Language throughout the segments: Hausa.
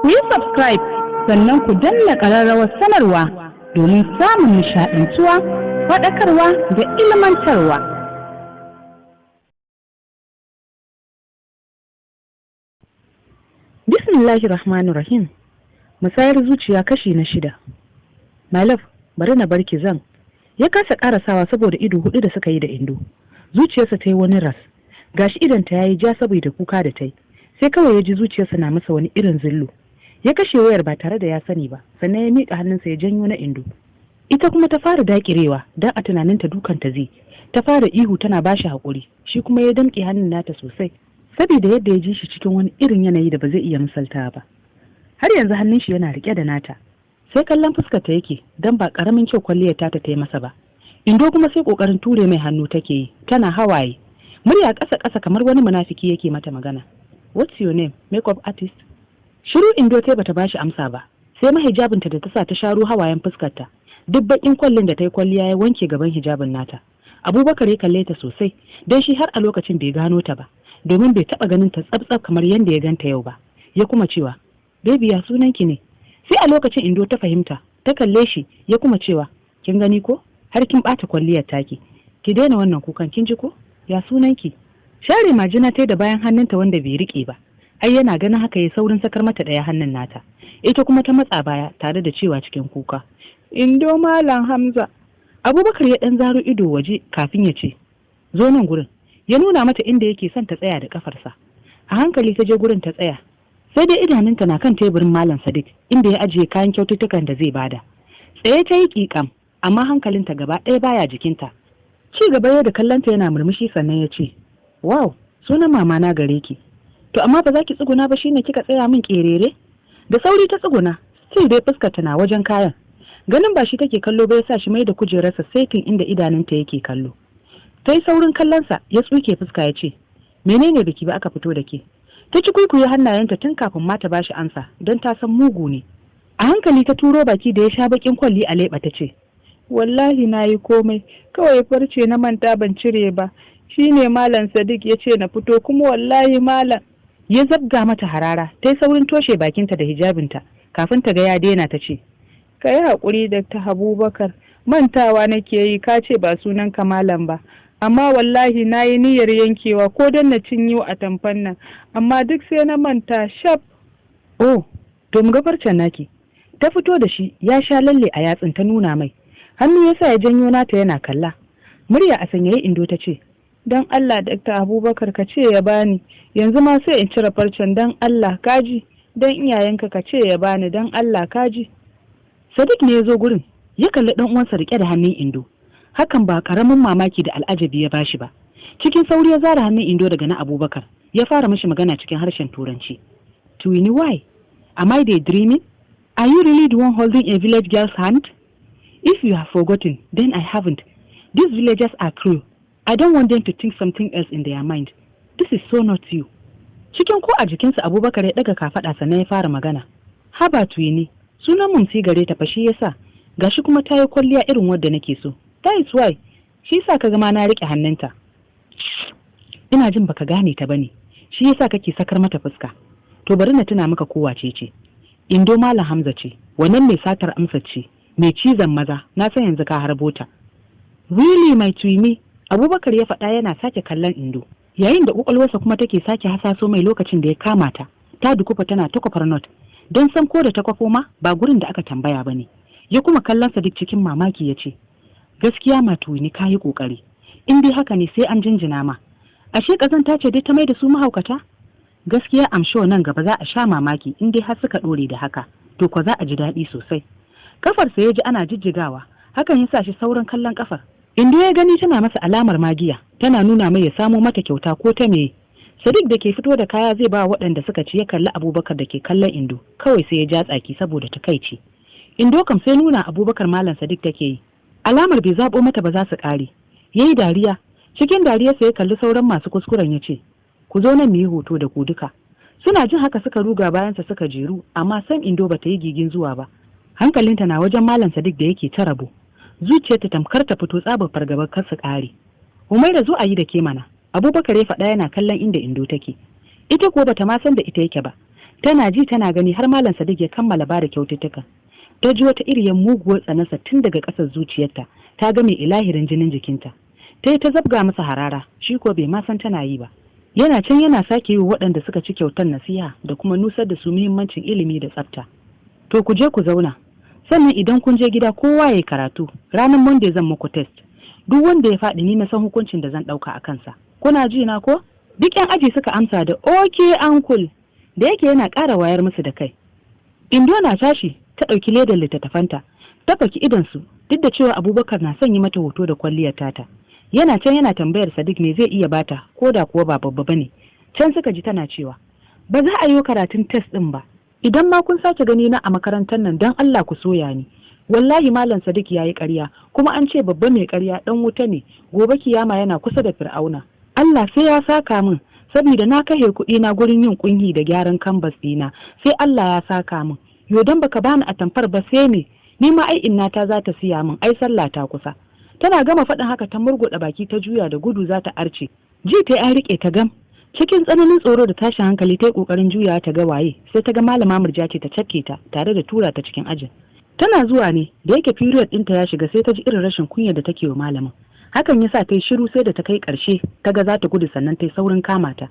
ku yi subscribe sannan ku danna ƙararrawar sanarwa domin samun nishaɗantuwa, faɗakarwa da ilmantarwa. Bismillahirrahmanirrahim. Musayar zuciya kashi na 6. My love, bari na barki zan. Ya kasa karasawa saboda ido hudu da suka yi da Indo. Zuciyarsa ta yi wani ras. Gashi idanta yayi ja saboda kuka da tai. Sai kawai ya ji zuciyarsa na masa wani irin zillu. Ya kashe wayar ba tare da ya sani ba, sannan ya miƙa hannunsa ya janyo na Indo. Ita kuma ta fara dakirewa dan a tunaninta dukanta zai. Ta fara ihu tana bashi hakuri. Shi kuma ya damƙe hannun nata sosai. Saboda yadda ya ji shi cikin wani irin yanayi da ba zai iya misalta ba. Har yanzu hannun shi yana rike da nata. Sai kallon fuskar ta yake dan ba karamin kyau kwalliyar ta yi masa ba. Indo kuma sai kokarin ture mai hannu take yi, tana hawaye. Murya ƙasa kamar wani munafiki yake mata magana. What's your name? Makeup artist? Shiru Indo tai bata bashi amsa ba. Sai mahijabinta da ta sa ta sharo hawayen fuskarta. Duk bakin kwallin da ta yi kwalliya ya wanke gaban hijabin nata. Abubakar ya kalle ta sosai, dan shi har a lokacin bai gano ta ba. Domin bai taba ganin ta tsabtsab kamar yanda ya ganta yau ba. Ya kuma cewa, "Baby ya sunanki ne?" Sai a lokacin Indo ta fahimta, ta kalle shi ya kuma cewa, "Kin gani ko? Har kin bata kwalliyar taki. Ki daina wannan kukan kin ji ko? Ya sunanki?" Share majina tai da bayan hannunta wanda bai rike ba. Ai yana ganin haka ya saurin sakar mata daya hannun nata. Ita kuma ta matsa baya tare da cewa cikin kuka, "Indo Malam Hamza." Abubakar ya dan zaro ido waje kafin ya ce, "Zo nan gurin." Ya nuna mata inda yake son ta tsaya da kafarsa. A hankali ta je gurin ta tsaya. Sai dai idanunta na kan teburin Malam Sadiq inda ya ajiye kayan kyaututtukan da zai bada. Tsaye ta yi kikam amma hankalinta gaba ɗaya baya jikinta. Ci gaba ya da kallonta yana murmushi sannan ya ce, "Wow, sunan mama na gare ki. To amma ba za ki tsuguna ba shine kika tsaya min kerere?" Da sauri ta tsuguna, sai dai fuskar ta na wajen kayan. Ganin ba shi take kallo ba ya sa shi mai da kujerarsa saitin inda idanunta yake kallo. Ta yi saurin kallonsa ya tsuke fuska ya ce, "Menene biki ba aka fito da ke?" Ta ci kuikuye hannayenta tun kafin ma ta bashi amsa don ta san mugu ne. A hankali ta turo baki da ya sha bakin kwalli a leɓa ta ce, "Wallahi na yi komai, kawai farce na manta ban cire ba. Shi ne Malam Sadiq ya ce na fito kuma wallahi Malam." Ya zabga mata harara, ta yi saurin toshe bakinta da hijabinta kafin ta ga ya daina ta ce, "Ka yi haƙuri Dr. Abubakar, mantawa nake yi ka ce ba sunan ka Malam ba. Amma wallahi na yi niyyar yankewa ko don na cinyo a tamfan nan, amma duk sai na manta shaf." "Oh, to mu ga farcen naki." Ta fito da shi ya sha lalle a yatsun ta nuna mai. Hannu ya sa ya janyo nata yana kalla. Murya a sanyaye Indo ta ce, "Don Allah Dr. Abubakar ka ce ya bani, yanzu ma sai in cire farcen don Allah kaji, don iyayenka ka ce ya bani don Allah kaji." Sadiq ne ya zo gurin, ya kalli ɗan uwansa rike da hannun Indo. Hakan ba karamin mamaki da al'ajabi ya bashi ba. Cikin sauri ya zara hannun Indo daga na Abubakar, ya fara mishi magana cikin harshen Turanci. "Twinny, why? Am I daydreaming? Are you really the one holding a village girl's hand? If you have forgotten, then I haven't. These villagers are cruel. I don't want them to think something else in their mind. This is so not you." Cikin ko a jikinsa Abubakar ya daga kafada sannan ya fara magana. "Haba Twinny, sunan mumsi gare ta fa shi yasa. Gashi kuma ta yi kwalliya irin wadda nake so. That is why. Shi yasa kaga ma na rike hannunta." "Ina jin baka gane ta bane. Shi yasa kake sakar mata fuska. To bari na tuna maka ko wace ce. Indo Malam Hamza ce. Wannan mai satar amsa ce. Mai cizon maza. Na san yanzu ka harbo ta." "Really my Twinny?" Abubakar ya faɗa yana sake kallon Indo. Yayin da ƙwaƙwalwarsa kuma take sake hasaso mai lokacin da ya kama ta. Ta dukufa tana ta kwafar not. Don san ko da ta kwafo ma ba gurin da aka tambaya ba ne. Ya kuma kallon sa duk cikin mamaki ya ce, "Gaskiya ma Twinny ka yi ƙoƙari. In dai haka ne sai an jinjina ma. Ashe ƙazanta ce dai ta mai da su mahaukata? Gaskiya am sure nan gaba za a sha mamaki in dai har suka ɗore da haka. To kwa za a ji daɗi sosai." Kafarsa ya ji ana jijjigawa. Hakan ya sa shi sauran kallon kafar. Indo ya gani tana masa alamar magiya, tana nuna mai ya samo mata kyauta ko ta meye. Sadiq da ke fito da kaya zai ba waɗanda suka ci ya kalli Abubakar da ke kallon Indo, kawai sai ya ja tsaki saboda takaici. Indo kam sai nuna Abubakar Malam Sadiq take yi. Alamar bai zabo mata ba za su ƙare. Yayi dariya, cikin dariyarsa ya kalli sauran masu kuskuren ya ce, "Ku zo nan mu yi hoto da ku duka." Suna jin haka suka ruga bayansa suka jeru, amma san Indo bata yi gigin zuwa ba. Hankalinta na wajen Malam Sadiq da yake ta rabo. Zuciyarta tamkar ta fito tsabar fargabar kar su ƙare. "Umaira zo a yi da ke mana." Abubakar ya faɗa yana kallon inda Indo take. Ita ko bata ma san da ita yake ba. Tana ji tana gani har Malam Sadiq ya kammala bada kyaututtuka. Ta ji wata iriyar muguwar tsanarsa tun daga ƙasar zuciyarta, ta ga mai ilahirin jinin jikinta. Ta yi ta zabga masa harara, shi ko bai ma san tana yi ba. Yana can yana sake yi waɗanda suka ci kyautar nasiha da kuma nusar da su muhimmancin ilimi da tsafta. To ku je ku zauna, sannan idan kun je gida kowa ya yi karatu, ranar Monday zan muku test. Duk wanda ya faɗi ni na san hukuncin da zan ɗauka a kansa. Kuna ji na ko? Duk 'yan aji suka amsa da okay uncle, da yake yana ƙara wayar musu da kai. Indo na tashi ta ɗauki ledar littattafanta, ta faki idonsu duk da cewa Abubakar na son yi mata hoto da kwalliyar tata. Yana can yana tambayar Sadiq ne zai iya bata ko da kuwa ba babba bane. Can suka ji tana cewa ba za a yi karatun test ɗin ba. Idan ma kun sake gani na a makarantar nan don Allah ku soya ni. Wallahi Malam Sadiq yayi ƙarya, kuma an ce babba mai ƙarya dan wuta ne, gobe kiyama yana kusa da Fir'auna. Allah sai ya saka min, saboda na kashe kuɗi na gurin yin kungi da gyaran canvas ɗina, sai Allah ya saka min. Yo dan baka bani atamfar ba sai me? Ni ma ai innata za ta siya min, ai sallah ta kusa. Tana gama faɗin haka ta murguɗa baki ta juya da gudu za ta arce. Ji ta an riƙe ta gam. Cikin tsananin tsoro da tashin hankali ta yi ƙoƙarin juyawa ta ga waye, sai ta ga Malama Murja ce ta cafke ta tare da tura ta cikin ajin. Tana zuwa ne da yake period ɗinta ya shiga sai ta ji irin rashin kunya da take wa malamin. Hakan ya sa ta yi shiru sai da ta kai ƙarshe ta ga za ta gudu sannan ta yi saurin kama ta.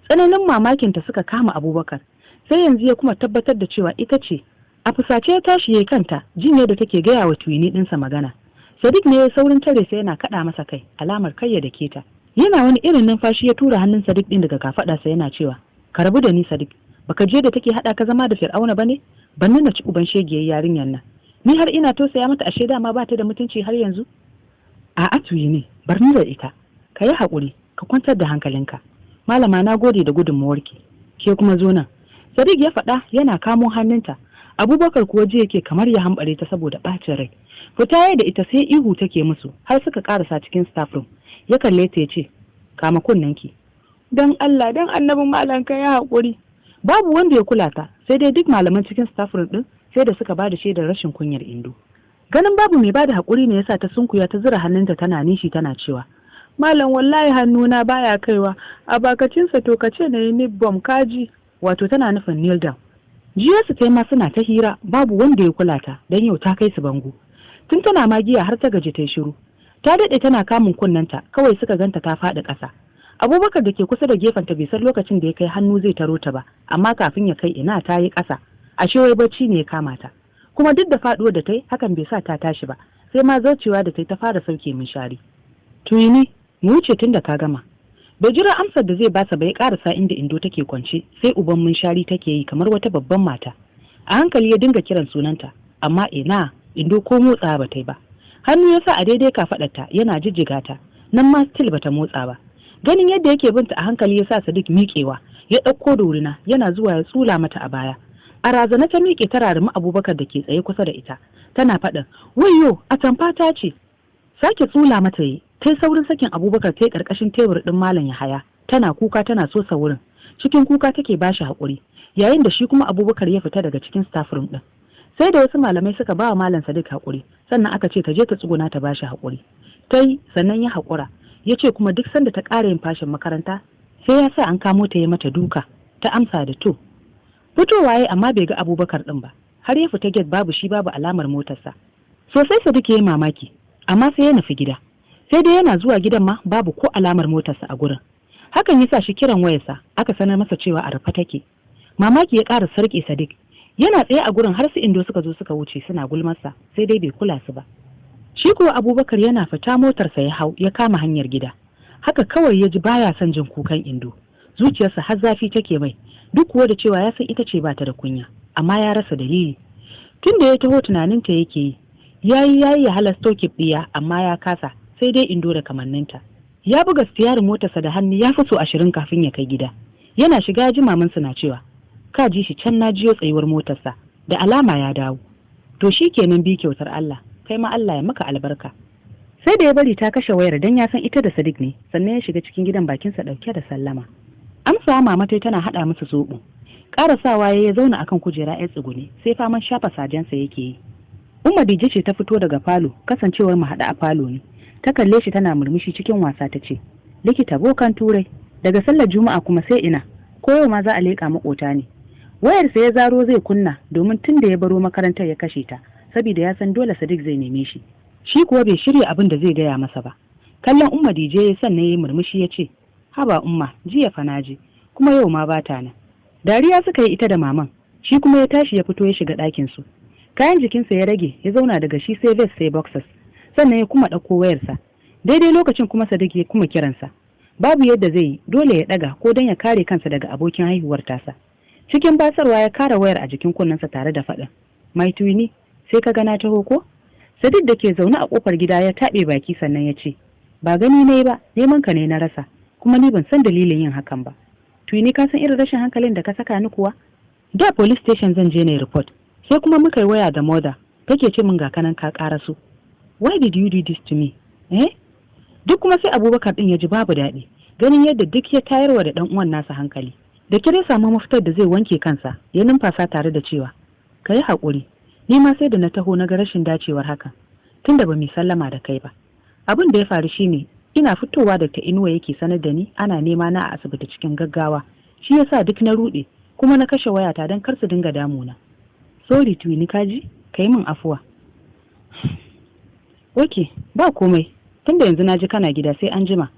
Tsananin mamakinta suka kama Abubakar, sai yanzu ya kuma tabbatar da cewa ita ce. A fusace ya tashi yayi kanta, jin yadda take gaya wa tuwini ɗinsa magana. Sadiq ne ya saurin tare sai yana kaɗa masa kai, alamar kai ya dake ta. Yana wani irin numfashi ya tura hannun Sadiq ɗin daga kafaɗarsa yana cewa, ka rabu da ni Sadiq, baka je da take haɗa ka zama da Fir'auna bane? Ban na ci uban shegiyar yarinyar nan. Ni har ina tausaya mata ashe dama ba ta da mutunci har yanzu? A'a tuwini, bar ni da ita. Ka yi haƙuri, ka kwantar da hankalinka. Malama na gode da gudunmawarki. Ke kuma zo nan. Sadiq ya faɗa yana kamo hannunta. Abubakar kuwa ji yake kamar ya hambare ta saboda ɓacin rai. Fita ya da ita sai ihu take musu har suka karasa cikin staff room. Ya kalle ta ya ce, kama kunnenki. Dan Allah, dan annabin malam ka ya haƙuri. Babu wanda ya kula ta, sai dai duk malaman cikin staff room ɗin sai da suka bada shaidar rashin kunyar Indo. Ganin babu mai bada haƙuri ne yasa ta sunkuya ta zura hannunta tana nishi tana cewa, Malam wallahi hannuna baya kaiwa, a bakacinsa to kace na yi bom kaji, wato tana nufin kneel down. Jiyarsu ta ma suna ta hira, babu wanda ya kula ta don yau ta kai su bango. Tun tana magiya har ta gaji ta yi shiru. Ta daɗe tana kamun kunnenta, kawai suka ganta ta faɗi ƙasa. Abubakar da ke kusa da gefenta bai san lokacin da ya kai hannu zai taro ta ba, amma kafin ya kai ina ta yi ƙasa. Ashe wai bacci ne ya kama ta. Kuma duk da faɗuwar da ta yi hakan bai sa ta tashi ba, sai ma zaucewa da ta yi ta fara sauke min shari. Tuyini, mu wuce tun da ka gama. Bai jira amsar da zai basa bai karasa inda Indo take kwance, sai uban mun shari take yi kamar wata babban mata. A hankali ya dinga kiran sunanta, amma ina Indo ko motsa ba ta yi ba. Hannu ya sa a daidai kafaɗarta yana jijjiga ta, nan ma still bata motsa ba. Ganin yadda yake binta a hankali ya sa Sadiq miƙewa, ya ɗauko dorina yana zuwa ya tsula mata a baya. A razana ta miƙe ta rarumi Abubakar da ke tsaye kusa da ita, tana faɗin, wayyo, atamfa ta ce. Sake tsula mata yi, ta yi saurin sakin Abubakar ta yi ƙarƙashin tebur ɗin Malam Yahaya, tana kuka tana sosa wurin. Cikin kuka take bashi haƙuri, yayin da shi kuma Abubakar ya fita daga cikin staff room ɗin. Sai da wasu malamai suka ba wa Malam Sadiq haƙuri, sannan aka ce ta je ta tsuguna ta bashi haƙuri. Ta yi, sannan ya haƙura, ya ce kuma duk sanda ta ƙara yin fashin makaranta, sai ya sa an kamo ta yi mata duka, ta amsa da to. Fitowa ya amma bai ga Abubakar ɗin ba, har ya fita gate babu shi babu alamar motarsa. Sosai Sadiq ya yi mamaki, amma sai ya nufi gida. Sai dai yana zuwa gidan ma babu ko alamar motarsa a gurin. Hakan ya sa shi kiran wayarsa, aka sanar masa cewa a rufe take. Mamaki ya ƙara sarƙe Sadiq. Yana tsaye a gurin har su Indo suka zo suka wuce suna gulmarsa, sai dai bai kula su ba. Shi kuwa Abubakar yana fita motarsa ya hau ya kama hanyar gida. Haka kawai ya ji baya son jin kukan Indo. Zuciyarsa har zafi take mai, duk kuwa da cewa ya san ita ce ba ta da kunya, amma ya rasa dalili. Tun da ya taho tunaninta yake yi, yayi ya halasto kibdiya amma ya kasa, sai dai Indo da kamanninta. Ya buga stiyarin motarsa da hannu ya fi so 20 kafin ya kai gida. Yana shiga ji mamansa na cewa, ka ji shi can na jiyo tsayuwar motarsa, da alama ya dawo. To shi kenan bi kyautar Allah, kai ma Allah ya maka albarka. Sai da ya bari ta kashe wayar dan ya san ita da Sadiq ne, sannan ya shiga cikin gidan bakinsa dauke da sallama. Amsa mama tai tana hada musu zobo. Karasawa ya zauna akan kujera ya tsugune, sai faman shafa sajensa yake yi. Umma Dije ce ta fito daga falo, kasancewar mu hada a falo ne. Ta kalle shi tana murmushi cikin wasa ta ce, likita bokan turai, daga sallar juma'a kuma sai ina, ko yau ma za a leƙa makota ne. Wayarsa ya zaro zai kunna domin tun da ya baro makarantar ya kashe ta, saboda ya san dole Sadiq zai neme shi. Shi kuwa bai shirya abin da zai gaya masa ba. Kallon Umma DJ sannan ya yi murmushi ya ce, haba Umma, jiya fa na je, kuma yau ma bata nan. Dariya suka yi ita da maman, shi kuma ya tashi ya fito ya shiga ɗakin su. Kayan jikinsa ya rage, ya zauna daga shi sai vest sai boxers, sannan ya kuma ɗauko wayarsa. Daidai lokacin kuma Sadiq ya kuma kiransa. Babu yadda zai yi, dole ya ɗaga ko don ya kare kansa daga abokin haihuwar tasa. Cikin basarwa ya kara wayar a jikin kunnensa tare da faɗin, mai tuni, sai ka gana taho ko? Sadiq da ke zaune a kofar gida ya taɓe baki sannan ya ce, ba gani ne ba, neman ka ne na rasa, kuma ni ban san dalilin yin hakan ba. Tuni ka san irin rashin hankalin da ka saka ni kuwa? Da police station zan je na report, sai kuma muka yi waya da mother, kake ce min ga kanan ka ƙara su. Why did you do this to me? Duk kuma sai Abubakar din ya ji babu daɗi, ganin yadda duk ya tayarwa da ɗan uwan nasa hankali. Da kire samu mafitar da zai wanke kansa, ya numfasa tare da cewa, ka yi haƙuri, ni ma sai da na taho na ga rashin dacewar hakan, tunda ba mu sallama da kai ba. Abin da ya faru shine ina fitowa da ta Inuwa yake sanar da ni ana nema na a asibiti cikin gaggawa, shi yasa duk na ruɗe kuma na kashe wayata don kar su dinga damuna. Sorry Twini kaji, ka yi min afuwa. Ok, ba komai, tunda yanzu na ji kana gida sai an jima.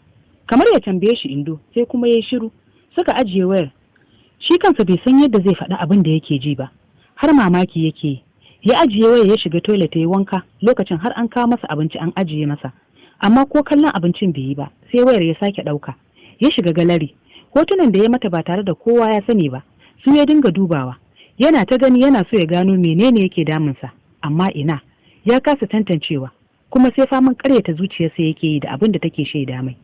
Kamar ya tambaye shi Indo, sai kuma ya yi shiru, suka ajiye wayar. Shi kansa bai san yadda zai faɗi abin da yake ji ba, har mamaki yake yi. Ya ajiye wayar ya shiga toilet ya yi wanka, lokacin har an kawo masa abinci an ajiye masa. Amma ko kallon abincin bai yi ba, sai wayar ya sake ɗauka. Ya shiga galari, hotunan da ya mata ba tare da kowa ya sani ba, su ya dinga dubawa. Yana ta gani yana so ya gano menene yake damunsa, amma ina, ya kasa tantancewa, kuma sai faman ƙaryata zuciyarsa yake yi da abin da take shaida mai.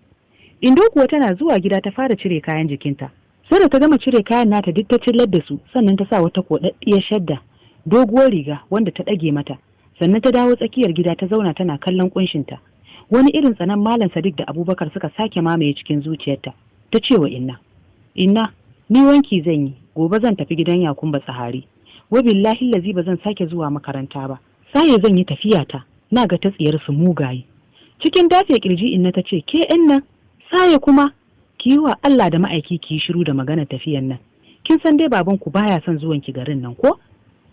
Indo kuwa tana zuwa gida ta fara cire kayan jikinta. Sai da ta gama cire kayan nata duk ta cillar da su, sannan ta sa wata koɗaɗɗiyar shadda, doguwar riga wanda ta ɗage mata, sannan ta dawo tsakiyar gida ta zauna tana kallon kunshinta. Wani irin tsanan Malam Sadiq da Abubakar suka sake mamaye cikin zuciyarta. Ta ce wa Inna, ni wanki zan yi, gobe zan tafi gidan Yakumba Tsahari. Wa billahi lazi ba zan sake zuwa makaranta ba. Sai zan yi tafiyata, na ga ta tsiyar su mugaye. Cikin dafe kirji Inna ta ce, ke nan, sai kuma ki yi wa Allah da ma'aiki ki yi shiru da magana tafiyan nan. Kin san dai babanku baya son zuwan ki garin nan ko?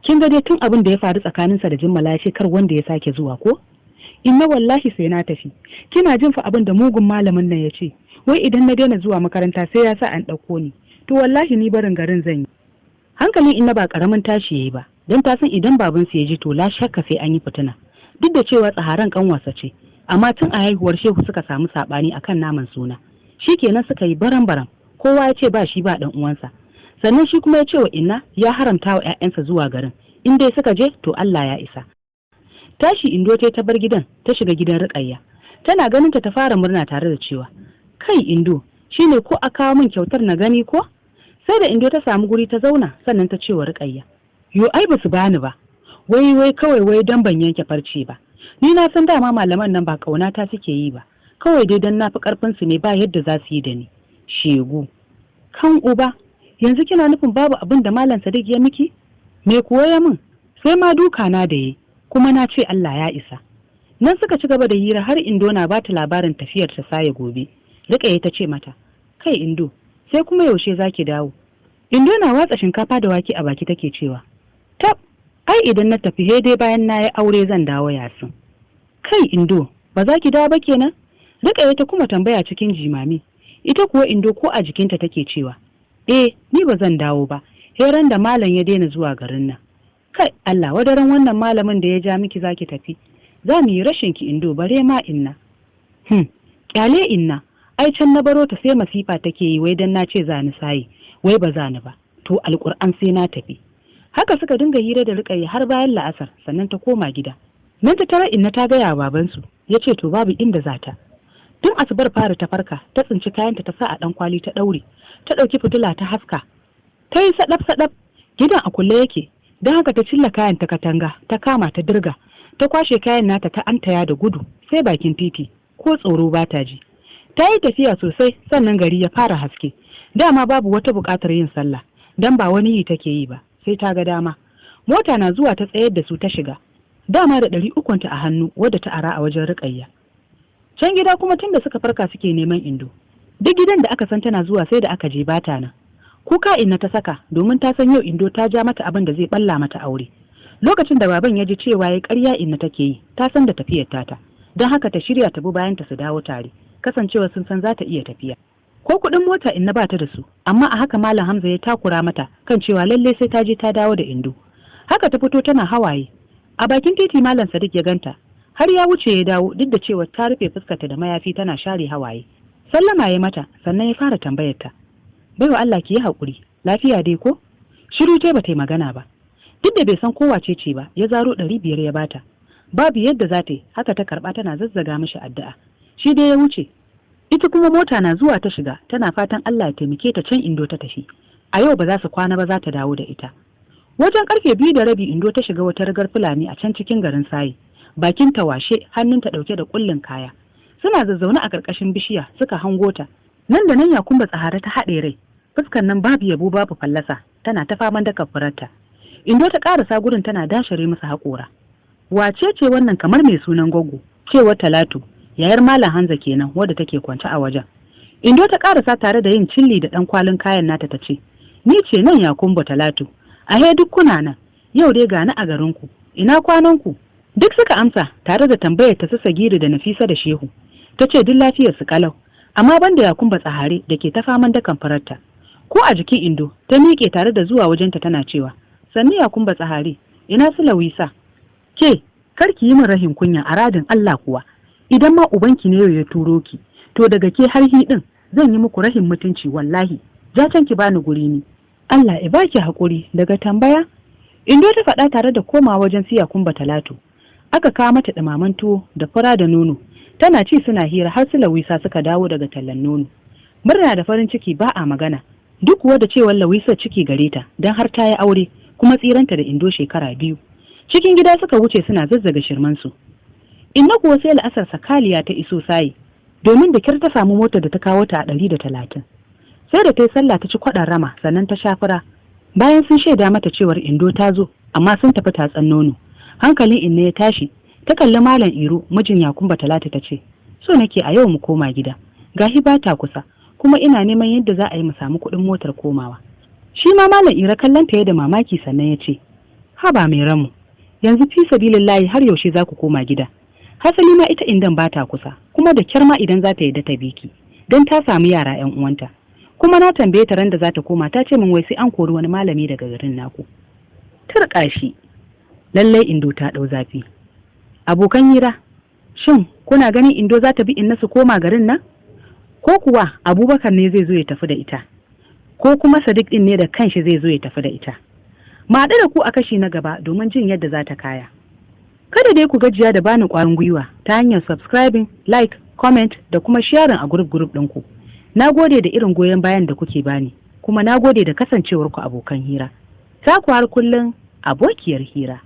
Kin ga dai tun abin da ya faru tsakaninsa da Jummala ya ce kar wanda ya sake zuwa ko? Inna wallahi sai na tafi. Kina jin fa abin da mugun malamin nan ya ce, wai idan na daina zuwa makaranta sai ya sa an ɗauko ni. To wallahi ni barin garin zan yi. Hankalin Inna ba karamin tashi yayi ba, don ta san idan babansa ya ji to la shakka sai an yi fitina. Duk da cewa Tsaharan kanwarsa ce, amma tun a haihuwar Shehu suka samu sabani akan naman suna. Shikenan suka yi baran-baran, kowa ya ce ba shi ba dan uwansa. Sannan shi kuma ya ce wa Inna ya haramta wa ƴaƴansa zuwa garin, in dai suka je to Allah ya isa. Tashi Indo ta bar gidan, ta shiga gidan Ruqayya. Tana ganin ta fara murna tare da cewa, kai Indo, shine ko a kawo min kyautar na gani ko? Sai da Indo ta samu guri ta zauna, sannan ta ce wa Ruqayya, yo ai ba su bani ba. Wai kawai wai dan ban yanke farce ba. Ni na san dama malaman nan ba kauna ta suke yi ba. Kawai dai dan nafi karfin su ne ba yadda za su yi da ni. Shegu. Kan uba, yanzu kina nufin babu abin da Malam Sadiq ya miki? Me kuwa ya min? Sai ma duka na da yi, kuma na ce Allah ya isa. Nan suka ci gaba da hira har Indo na ba ta labarin tafiyar ta Saye gobe. Ruqayya ta ce mata, kai Indo, sai kuma yaushe zaki dawo? Indo na watsa shinkafa da wake a baki take cewa, tab, ai idan na tafi dai bayan na yi aure zan dawo Yasin. Kai Indo, ba za ki dawo ba kenan? Ruqayya ta kuma tambaya cikin jimami. Ita kuwa Indo ko a jikinta take cewa, ni ba zan dawo ba, heran da malam ya daina zuwa garin nan. Kai Allah wadaran wannan malamin da ya ja miki zaki tafi. Za mu yi rashin ki Indo bare ma Inna. Kyale Inna, ai can na baro ta sai masifa take yi wai dan na ce za ni Saye, wai ba za ni ba. To alƙur'an sai na tafi. Haka suka dinga hira da Ruqayya har bayan la'asar, sannan ta koma gida. Nan ta tara Inna ta gaya babansu, ya ce to babu inda za ta. Tun asubar fara ta farka, ta tsinci kayanta ta sa a ɗan kwali ta ɗaure, ta ɗauki fitila ta haska. Ta yi saɗaf-saɗaf, gidan a kulle yake, don haka ta cilla kayan ta katanga, ta kama ta dirga, ta kwashe kayan nata ta antaya da gudu, sai bakin titi, ko tsoro ba ta ji. Ta yi tafiya sosai, sannan gari ya fara haske. Dama babu wata buƙatar yin sallah, don ba wani yi take yi ba, sai ta ga dama. Mota na zuwa ta tsayar da su ta shiga. Dama da 300 a hannu wadda ta ara a wajen Ruqayya. Can gida kuma tun da suka farka suke neman Indo. Duk gidan da aka san tana zuwa sai da aka je bata nan. Kuka inna ta saka domin ta san yau Indo ta ja mata abin da zai balla mata aure. Lokacin da baban ya ji cewa ya ƙarya inna take yi, ta san da tafiyar tata, don haka ta shirya ta bi bayan ta su dawo tare, kasancewa sun san za ta iya tafiya. Ko kuɗin mota inna ba ta da su, amma a haka Malam Hamza ya takura mata kan cewa lalle sai ta je ta dawo da Indo. Haka ta fito tana hawaye. A bakin titi Malam Sadiq ya ganta, har ya wuce ya dawo duk da cewa ta rufe fuskarta da mayafi tana share hawaye. Sallama ya mata, sannan ya fara tambayar ta. Baiwa Allah ki yi haƙuri, lafiya dai ko? Shiru ce ba ta yi magana ba. Duk da bai san kowace ce ba, ya zaro 500 ya bata. Babu yadda za ta yi, haka ta karɓa tana zazzaga mishi addu'a. Shi dai ya wuce. Ita kuma mota na zuwa ta shiga, tana fatan Allah ya taimake ta can Indo ta tafi. A yau ba za su kwana ba za ta dawo da ita. Wajen karfe 2:30 Indo ta shiga wata rigar Fulani a can cikin garin Saye. Bakin ta washe, hannunta ɗauke da kullin kaya. Suna zazzaune a ƙarƙashin bishiya suka hango ta. Nan da nan Yakumba Tsahara ta haɗe rai. Fuskan nan babu yabo babu fallasa, tana ta faman daka furarta. Indo ta ƙarasa gurin tana dashare masa haƙora. Wace ce wannan kamar mai sunan Goggo? Cewar Talatu, yayar Malam Hamza kenan wadda take kwance a wajen. Indo ta ƙarasa tare da yin cilli da ɗan kwalin kayan nata ta ce, ni ce nan Yakumba Talatu, ahe duk kuna nan, yau dai gani a garinku, ina kwananku? Duk suka amsa tare da tambayar ta su Sagiri da Nafisa da Shehu. Ta ce duk lafiyar su kalau, amma banda Yakumba Tsahare da ke ta faman dakan fararta. Ko a jikin Indo ta miƙe tare da zuwa wajenta tana cewa, sannu Yakumba Tsahare, ina su Lawisa? Ke, kar ki yi min rahin kunya a radin Allah kuwa, idan ma ubanki ne ya turo ki, to daga ke har ɗin zan yi muku rahin mutunci wallahi, ja can ki bani guri ni. Allah ya baki haƙuri daga tambaya. Indo ta faɗa tare da koma wajen su Yakumba Talatu. Aka kawo mata ɗumaman tuwo da fura da nono, tana ci suna hira har su Lawisa suka dawo daga tallan nono. Murna da farin ciki ba a magana. Duk kuwa da cewar Lawisa ciki gare ta don har ta yi aure kuma tsiranta da Indo shekara 2. Cikin gida suka wuce suna zazzaga shirmansu. Inna kuwa sai la'asar sakaliya ta iso Saye, domin da kyar ta samu motar da ta kawo ta a 130. Sai da ta yi sallah ta ci kwaɗan rama sannan ta shafura. Bayan sun shaida mata cewar Indo ta zo amma sun tafi tatsan nono. Hankalin Inna ya tashi, ta kalli Malam Iro mijin Yakumba Talatu ta ce, so nake a yau mu koma gida. Gahi ba ta kusa. Kuma ina neman yadda za a yi mu samu kuɗin motar komawa. Shi ma Malam Ira kallon ta da mamaki sannan ya ce, haba mai ramu, yanzu fi sabilillahi har yaushe za ku koma gida. Hasali ma ita Indan ba ta kusa, kuma da kyar ma idan za ta yi da ta biki, don ta samu yara 'yan uwanta. Kuma na tambaye ta ran da za ta koma ta ce min wai sai an kori wani malami daga garin naku. Turƙa shi, lallai Indo ta ɗau zafi. Abokan hira, shin kuna ganin Indo za ta bi Inna su koma garin nan? Ko kuwa Abubakar ne zai zo ya tafi da ita, ko kuma Sadiq din ne da kanshi zai zo ya tafi da ita. Ma haɗu da ku a kashi na gaba domin jin yadda za ta kaya. Kada dai ku gajiya da bani ƙwarin gwiwa ta hanyar subscribing, like, comment da kuma sharing a group ɗinku. Na gode da irin goyon bayan da kuke bani, kuma na gode da kasancewarku abokan hira. Ta ku har kullum abokiyar hira.